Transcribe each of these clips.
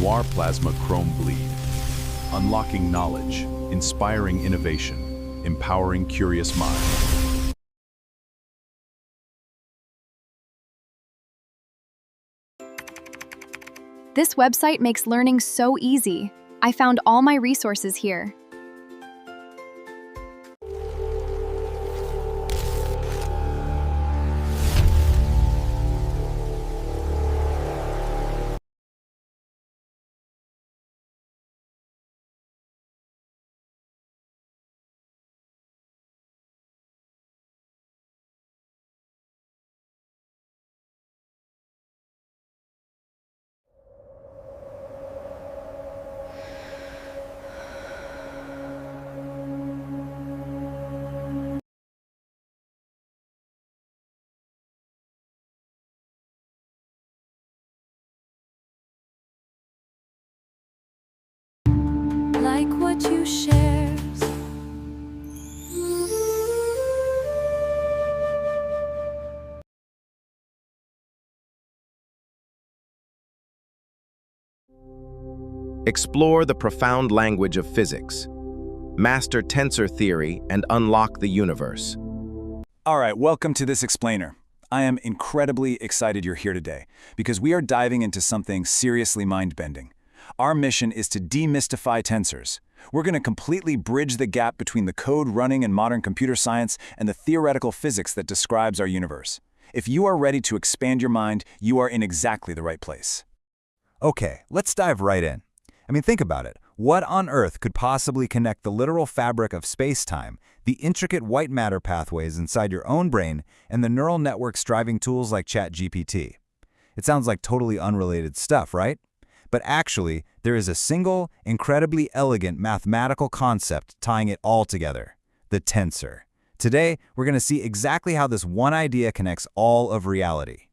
Noir Plasma Chrome Bleed. Unlocking knowledge, inspiring innovation, empowering curious minds. This website makes learning so easy. I found all my resources here. Like what you share. Explore the profound language of physics. Master Tensor Theory and unlock the universe. All right, welcome to this explainer. I am incredibly excited you're here today because we are diving into something seriously mind-bending. Our mission is to demystify tensors. We're going to completely bridge the gap between the code running in modern computer science and the theoretical physics that describes our universe. If you are ready to expand your mind, you are in exactly the right place. Okay, let's dive right in. Think about it. What on earth could possibly connect the literal fabric of space-time, the intricate white matter pathways inside your own brain, and the neural networks driving tools like ChatGPT? It sounds like totally unrelated stuff, right? But actually, there is a single, incredibly elegant mathematical concept tying it all together: the tensor. Today, we're going to see exactly how this one idea connects all of reality.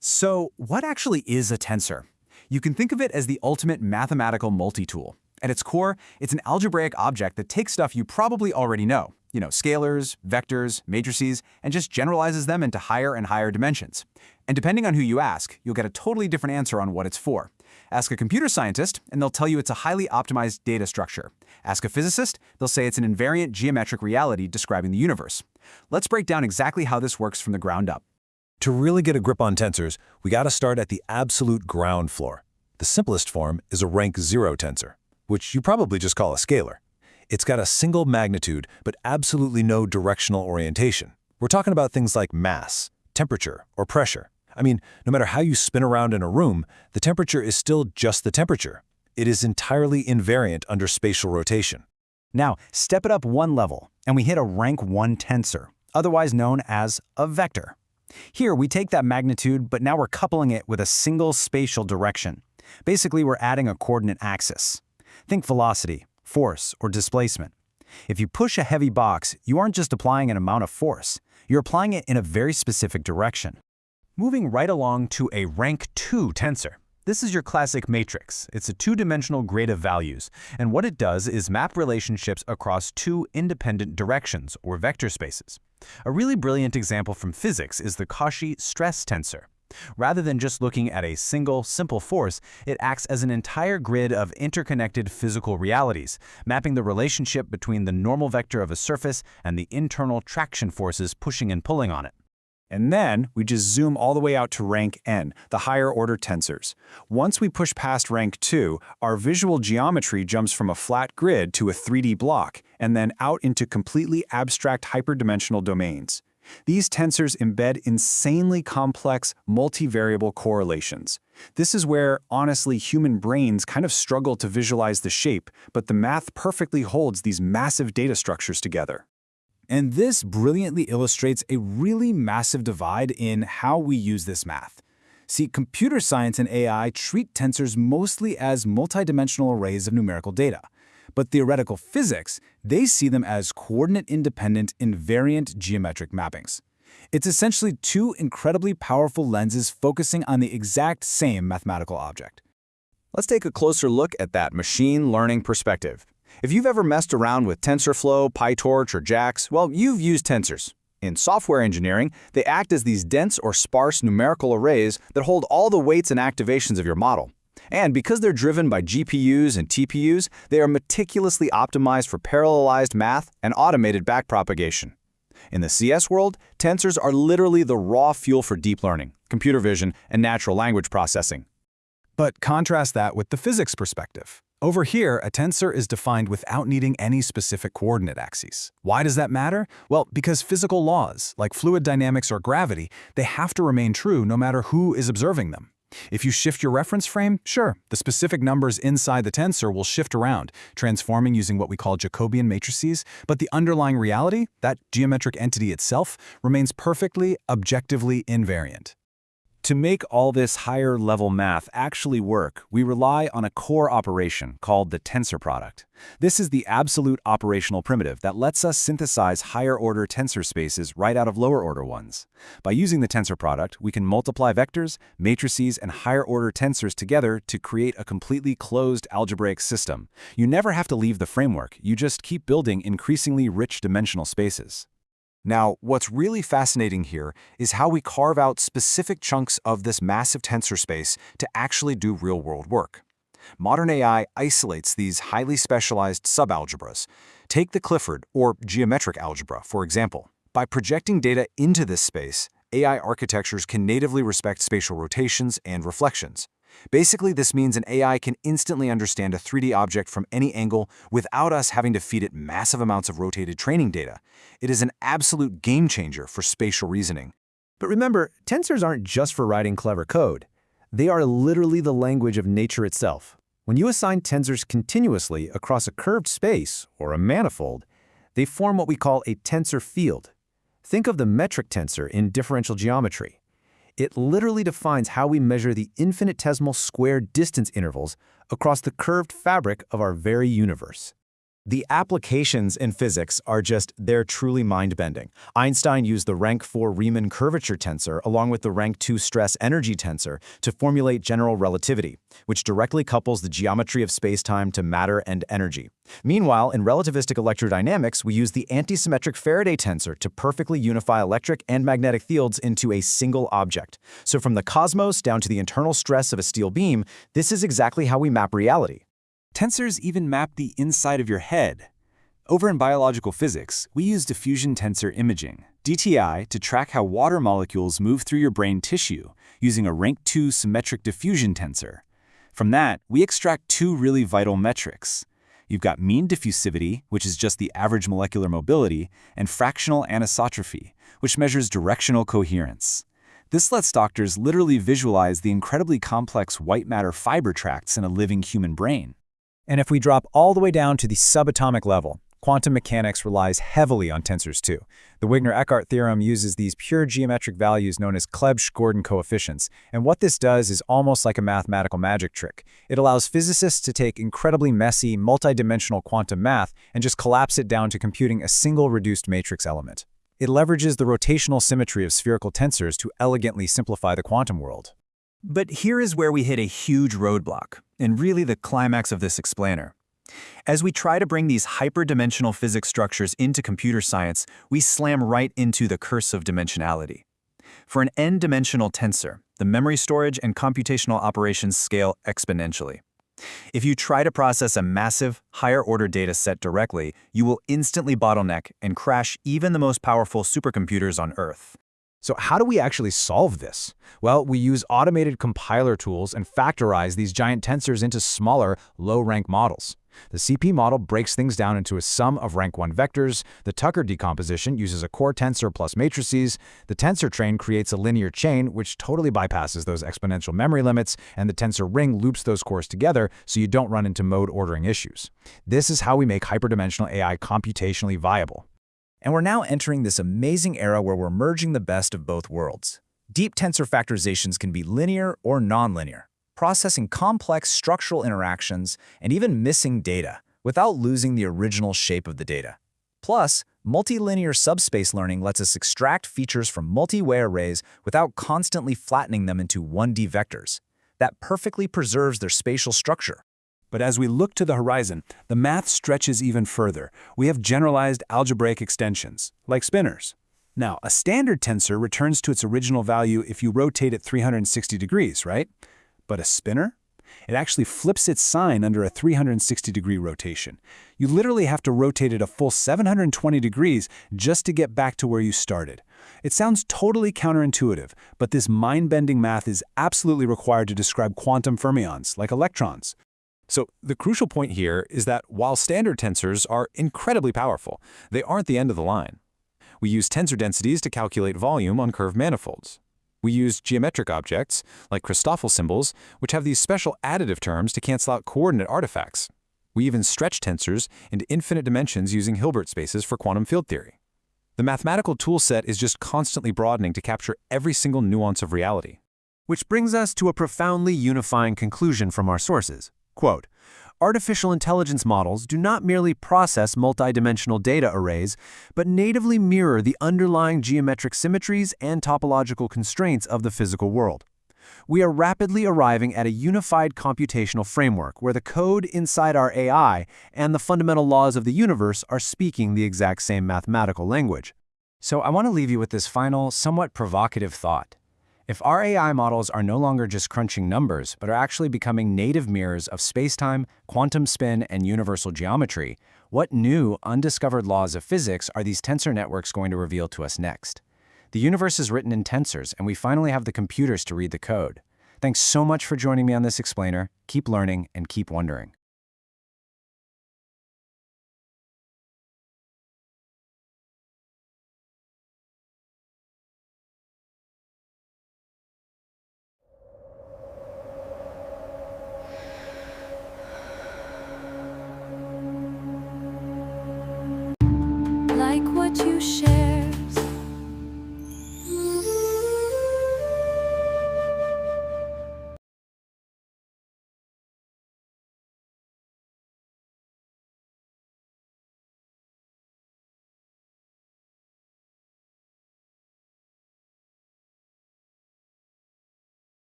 So, what actually is a tensor? You can think of it as the ultimate mathematical multi-tool. At its core, it's an algebraic object that takes stuff you probably already know, scalars, vectors, matrices, and just generalizes them into higher and higher dimensions. And depending on who you ask, you'll get a totally different answer on what it's for. Ask a computer scientist, and they'll tell you it's a highly optimized data structure. Ask a physicist, they'll say it's an invariant geometric reality describing the universe. Let's break down exactly how this works from the ground up. To really get a grip on tensors, we got to start at the absolute ground floor. The simplest form is a rank 0 tensor, which you probably just call a scalar. It's got a single magnitude, but absolutely no directional orientation. We're talking about things like mass, temperature, or pressure. No matter how you spin around in a room, the temperature is still just the temperature. It is entirely invariant under spatial rotation. Now, step it up one level, and we hit a rank 1 tensor, otherwise known as a vector. Here, we take that magnitude, but now we're coupling it with a single spatial direction. Basically, we're adding a coordinate axis. Think velocity, force, or displacement. If you push a heavy box, you aren't just applying an amount of force. You're applying it in a very specific direction. Moving right along to a rank 2 tensor. This is your classic matrix. It's a two-dimensional grid of values, and what it does is map relationships across two independent directions, or vector spaces. A really brilliant example from physics is the Cauchy stress tensor. Rather than just looking at a single, simple force, it acts as an entire grid of interconnected physical realities, mapping the relationship between the normal vector of a surface and the internal traction forces pushing and pulling on it. And then we just zoom all the way out to rank n, the higher order tensors. Once we push past rank 2, our visual geometry jumps from a flat grid to a 3D block, and then out into completely abstract hyperdimensional domains. These tensors embed insanely complex, multivariable correlations. This is where, honestly, human brains kind of struggle to visualize the shape, but the math perfectly holds these massive data structures together. And this brilliantly illustrates a really massive divide in how we use this math. See, computer science and AI treat tensors mostly as multidimensional arrays of numerical data. But theoretical physics, they see them as coordinate-independent, invariant geometric mappings. It's essentially two incredibly powerful lenses focusing on the exact same mathematical object. Let's take a closer look at that machine learning perspective. If you've ever messed around with TensorFlow, PyTorch, or JAX, well, you've used tensors. In software engineering, they act as these dense or sparse numerical arrays that hold all the weights and activations of your model. And because they're driven by GPUs and TPUs, they are meticulously optimized for parallelized math and automated backpropagation. In the CS world, tensors are literally the raw fuel for deep learning, computer vision, and natural language processing. But contrast that with the physics perspective. Over here, a tensor is defined without needing any specific coordinate axes. Why does that matter? Well, because physical laws, like fluid dynamics or gravity, they have to remain true no matter who is observing them. If you shift your reference frame, sure, the specific numbers inside the tensor will shift around, transforming using what we call Jacobian matrices, but the underlying reality, that geometric entity itself, remains perfectly, objectively invariant. To make all this higher-level math actually work, we rely on a core operation called the tensor product. This is the absolute operational primitive that lets us synthesize higher-order tensor spaces right out of lower-order ones. By using the tensor product, we can multiply vectors, matrices, and higher-order tensors together to create a completely closed algebraic system. You never have to leave the framework, you just keep building increasingly rich dimensional spaces. Now, what's really fascinating here is how we carve out specific chunks of this massive tensor space to actually do real-world work. Modern AI isolates these highly specialized subalgebras. Take the Clifford, or geometric algebra, for example. By projecting data into this space, AI architectures can natively respect spatial rotations and reflections. Basically, this means an AI can instantly understand a 3D object from any angle without us having to feed it massive amounts of rotated training data. It is an absolute game changer for spatial reasoning. But remember, tensors aren't just for writing clever code. They are literally the language of nature itself. When you assign tensors continuously across a curved space, or a manifold, they form what we call a tensor field. Think of the metric tensor in differential geometry. It literally defines how we measure the infinitesimal square distance intervals across the curved fabric of our very universe. The applications in physics they're truly mind-bending. Einstein used the rank 4 Riemann curvature tensor along with the rank 2 stress energy tensor to formulate general relativity, which directly couples the geometry of spacetime to matter and energy. Meanwhile, in relativistic electrodynamics, we use the antisymmetric Faraday tensor to perfectly unify electric and magnetic fields into a single object. So from the cosmos down to the internal stress of a steel beam, this is exactly how we map reality. Tensors even map the inside of your head. Over in biological physics, we use diffusion tensor imaging, DTI, to track how water molecules move through your brain tissue using a rank 2 symmetric diffusion tensor. From that, we extract two really vital metrics. You've got mean diffusivity, which is just the average molecular mobility, and fractional anisotropy, which measures directional coherence. This lets doctors literally visualize the incredibly complex white matter fiber tracts in a living human brain. And if we drop all the way down to the subatomic level, quantum mechanics relies heavily on tensors too. The Wigner-Eckart theorem uses these pure geometric values known as Klebsch-Gordon coefficients, and what this does is almost like a mathematical magic trick. It allows physicists to take incredibly messy, multidimensional quantum math and just collapse it down to computing a single reduced matrix element. It leverages the rotational symmetry of spherical tensors to elegantly simplify the quantum world. But here is where we hit a huge roadblock, and really the climax of this explainer. As we try to bring these hyperdimensional physics structures into computer science, we slam right into the curse of dimensionality. For an n-dimensional tensor, the memory storage and computational operations scale exponentially. If you try to process a massive, higher-order data set directly, you will instantly bottleneck and crash even the most powerful supercomputers on Earth. So how do we actually solve this? Well, we use automated compiler tools and factorize these giant tensors into smaller, low-rank models. The CP model breaks things down into a sum of rank 1 vectors, the Tucker decomposition uses a core tensor plus matrices, the tensor train creates a linear chain which totally bypasses those exponential memory limits, and the tensor ring loops those cores together so you don't run into mode ordering issues. This is how we make hyperdimensional AI computationally viable. And we're now entering this amazing era where we're merging the best of both worlds. Deep tensor factorizations can be linear or nonlinear, processing complex structural interactions and even missing data without losing the original shape of the data. Plus, multilinear subspace learning lets us extract features from multi-way arrays without constantly flattening them into 1D vectors. That perfectly preserves their spatial structure. But as we look to the horizon, the math stretches even further. We have generalized algebraic extensions, like spinors. Now, a standard tensor returns to its original value if you rotate it 360 degrees, right? But a spinor? It actually flips its sign under a 360-degree rotation. You literally have to rotate it a full 720 degrees just to get back to where you started. It sounds totally counterintuitive, but this mind-bending math is absolutely required to describe quantum fermions, like electrons. So the crucial point here is that while standard tensors are incredibly powerful, they aren't the end of the line. We use tensor densities to calculate volume on curved manifolds. We use geometric objects, like Christoffel symbols, which have these special additive terms to cancel out coordinate artifacts. We even stretch tensors into infinite dimensions using Hilbert spaces for quantum field theory. The mathematical toolset is just constantly broadening to capture every single nuance of reality. Which brings us to a profoundly unifying conclusion from our sources. Quote, artificial intelligence models do not merely process multidimensional data arrays, but natively mirror the underlying geometric symmetries and topological constraints of the physical world. We are rapidly arriving at a unified computational framework where the code inside our AI and the fundamental laws of the universe are speaking the exact same mathematical language. So I want to leave you with this final, somewhat provocative thought. If our AI models are no longer just crunching numbers, but are actually becoming native mirrors of spacetime, quantum spin, and universal geometry, what new, undiscovered laws of physics are these tensor networks going to reveal to us next? The universe is written in tensors, and we finally have the computers to read the code. Thanks so much for joining me on this explainer. Keep learning and keep wondering. Like what you share.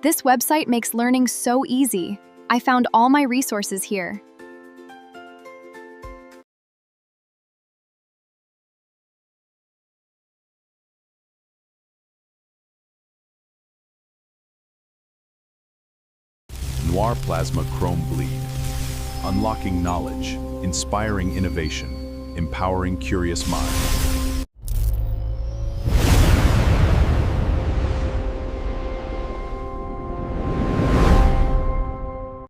This website makes learning so easy. I found all my resources here. Noir plasma chrome bleed. Unlocking knowledge, inspiring innovation, empowering curious minds.